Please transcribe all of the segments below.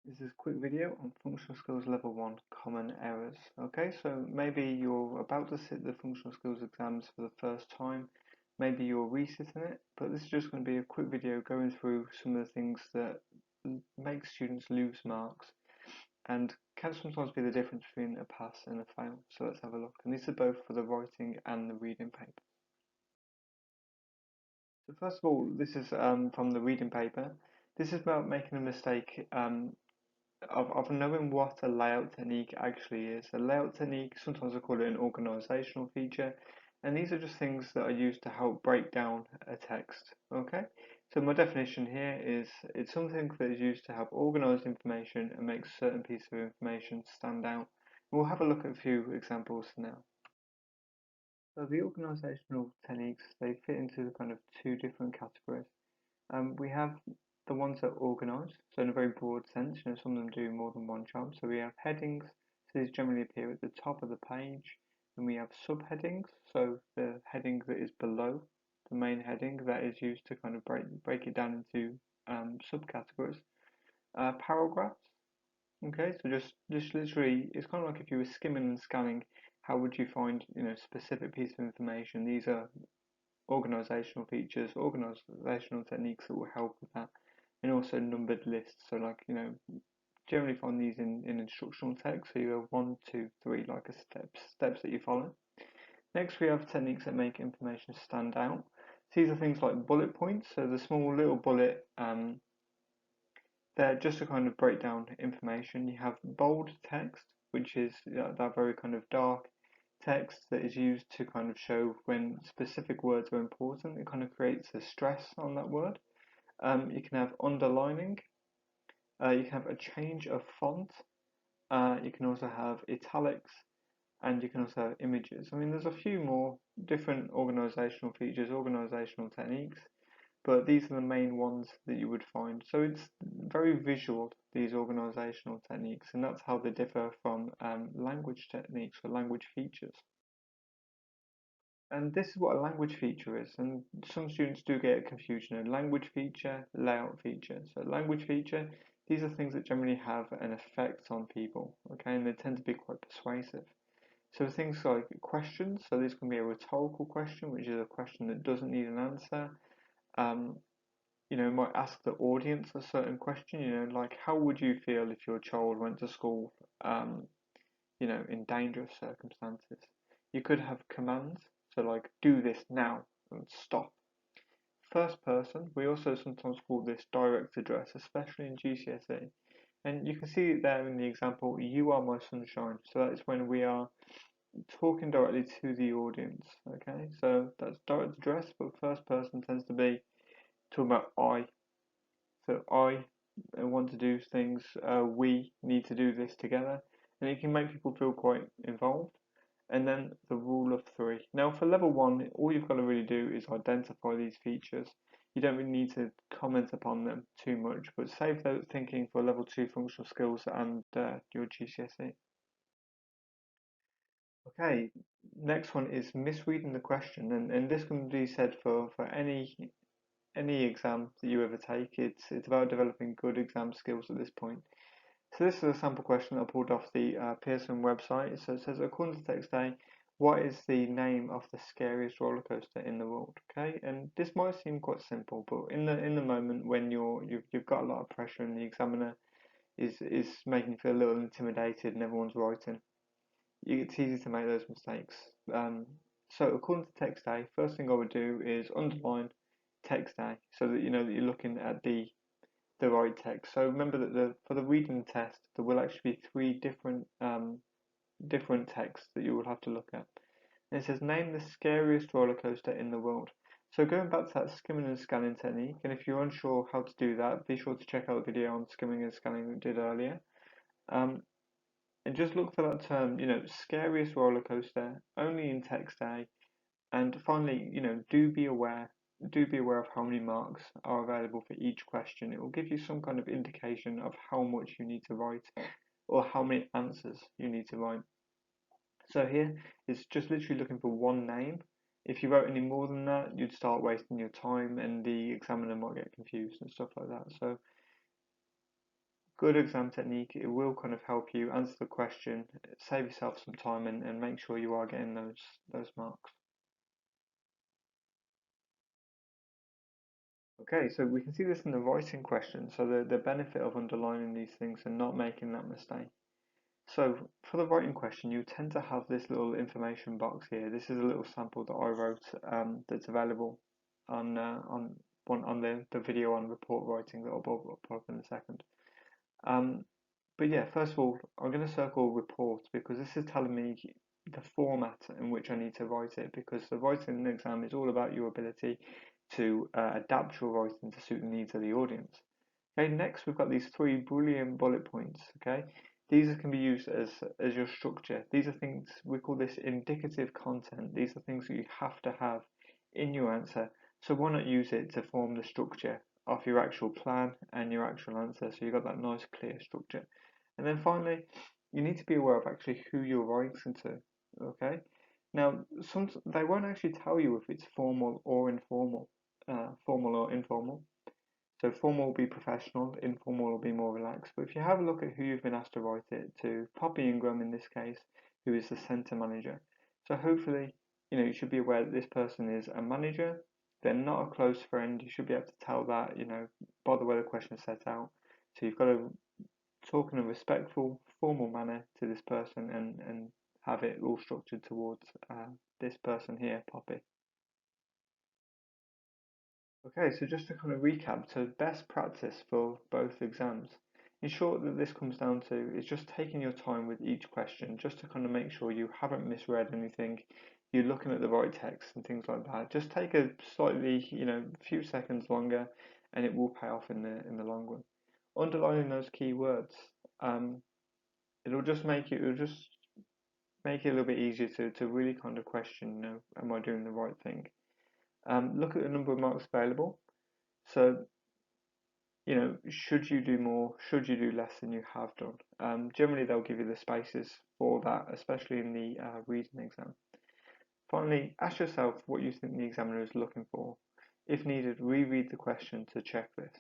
This is a quick video on Functional Skills Level 1 Common Errors. Okay, so maybe you're about to sit the Functional Skills exams for the first time, maybe you're resitting it, but this is just going to be a quick video going through some of the things that make students lose marks and can sometimes be the difference between a pass and a fail. So let's have a look. And these are both for the writing and the reading paper. So first of all, this is from the reading paper. This is about making a mistake of knowing what a layout technique actually is. A layout technique, sometimes I call it an organisational feature, and these are just things that are used to help break down a text. Okay, so my definition here is it's something that is used to help organise information and make certain pieces of information stand out. And we'll have a look at a few examples now. So the organisational techniques, they fit into kind of two different categories. We have the ones that are organised, so in a very broad sense, some of them do more than one job. So we have headings, so these generally appear at the top of the page. And we have subheadings, so the heading that is below the main heading that is used to kind of break it down into subcategories. Paragraphs, okay, so just literally, it's kind of like if you were skimming and scanning, how would you find specific piece of information? These are organizational features, organizational techniques that will help with that, and also numbered lists. So, like, generally find these in instructional text. So you have 1, 2, 3, like a steps that you follow. Next, we have techniques that make information stand out. So these are things like bullet points. So the small little bullet, they're just to kind of break down information. You have bold text, which is that very kind of dark text that is used to kind of show when specific words are important. It kind of creates a stress on that word. You can have underlining. You can have a change of font. You can also have italics, and you can also have images. I mean, there's a few more different organizational features, organizational techniques, but these are the main ones that you would find. So it's very visual, these organizational techniques, and that's how they differ from language techniques or language features. And this is what a language feature is, and some students do get confusion in language feature, layout feature. So language feature, these are things that generally have an effect on people, okay, and they tend to be quite persuasive. So things like questions, so this can be a rhetorical question, which is a question that doesn't need an answer. Um, might ask the audience a certain question, like how would you feel if your child went to school, in dangerous circumstances? You could have commands, so like do this now and stop. First person, we also sometimes call this direct address, especially in GCSE. And you can see it there in the example, you are my sunshine. So that is when we are talking directly to the audience. Okay, so that's direct address, but first person tends to be talking about I. So I want to do things, we need to do this together, and it can make people feel quite involved. And then the rule of three. Now, for level one, all you've got to really do is identify these features. You don't really need to comment upon them too much, but save that thinking for level two functional skills and your GCSE. Okay, next one is misreading the question, and this can be said for any exam that you ever take. It's about developing good exam skills at this point. So this is a sample question I pulled off the Pearson website. So it says, according to text A, what is the name of the scariest roller coaster in the world? Okay, and this might seem quite simple, but in the moment when you've got a lot of pressure and the examiner is making you feel a little intimidated and everyone's writing, it's easy to make those mistakes. So according to text A, first thing I would do is underline text A so that you know that you're looking at the right text. So remember that for the reading test, there will actually be three different texts that you will have to look at. And it says name the scariest roller coaster in the world. So going back to that skimming and scanning technique, and if you're unsure how to do that, be sure to check out the video on skimming and scanning that we did earlier. Um, and just look for that term, scariest roller coaster, only in text A. And finally, do be aware of how many marks are available for each question. It will give you some kind of indication of how much you need to write or how many answers you need to write. So here it's just literally looking for one name. If you wrote any more than that, you'd start wasting your time and the examiner might get confused and stuff like that. So good exam technique. It will kind of help you answer the question, save yourself some time, and make sure you are getting those marks. Okay, so we can see this in the writing question. So the benefit of underlining these things and not making that mistake. So for the writing question, you tend to have this little information box here. This is a little sample that I wrote that's available on the video on report writing that I'll put up in a second. But yeah, first of all, I'm going to circle report because this is telling me the format in which I need to write it, because the writing exam is all about your ability to adapt your writing to suit the needs of the audience. Okay, next we've got these three brilliant bullet points. Okay, these can be used as your structure. These are things, we call this indicative content. These are things that you have to have in your answer. So why not use it to form the structure of your actual plan and your actual answer, so you've got that nice clear structure. And then finally, you need to be aware of actually who you're writing to. Okay, now they won't actually tell you if it's formal or informal, formal or informal. So formal will be professional, informal will be more relaxed. But if you have a look at who you've been asked to write it to, Poppy Ingram in this case, who is the centre manager. So hopefully, you should be aware that this person is a manager. They're not a close friend. You should be able to tell that, by the way the question is set out. So you've got to talk in a respectful, formal manner to this person and have it all structured towards this person here, Poppy. Okay, so just to kind of recap, so best practice for both exams. In short, that this comes down to is just taking your time with each question, just to kind of make sure you haven't misread anything, you're looking at the right text and things like that. Just take a slightly, few seconds longer, and it will pay off in the long run. Underlining those key words, um, it'll just make it a little bit easier to really kind of question, am I doing the right thing? Look at the number of marks available. So, should you do more? Should you do less than you have done? Generally, they'll give you the spaces for that, especially in the reading exam. Finally, ask yourself what you think the examiner is looking for. If needed, reread the question to check this.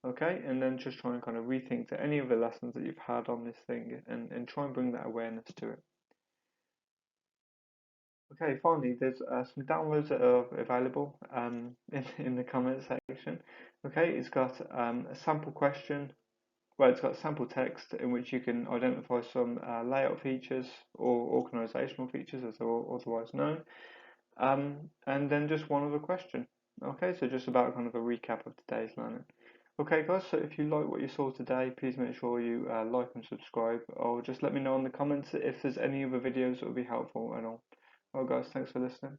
Okay, and then just try and kind of rethink to any of the lessons that you've had on this thing and try and bring that awareness to it. Okay, finally, there's some downloads that are available in the comment section. Okay, it's got a sample question. Well, it's got sample text in which you can identify some layout features or organisational features, as they're otherwise known, and then just one other question. Okay, so just about kind of a recap of today's learning. Okay, guys, so if you like what you saw today, please make sure you like and subscribe, or just let me know in the comments if there's any other videos that would be helpful and all. Well, guys, thanks for listening.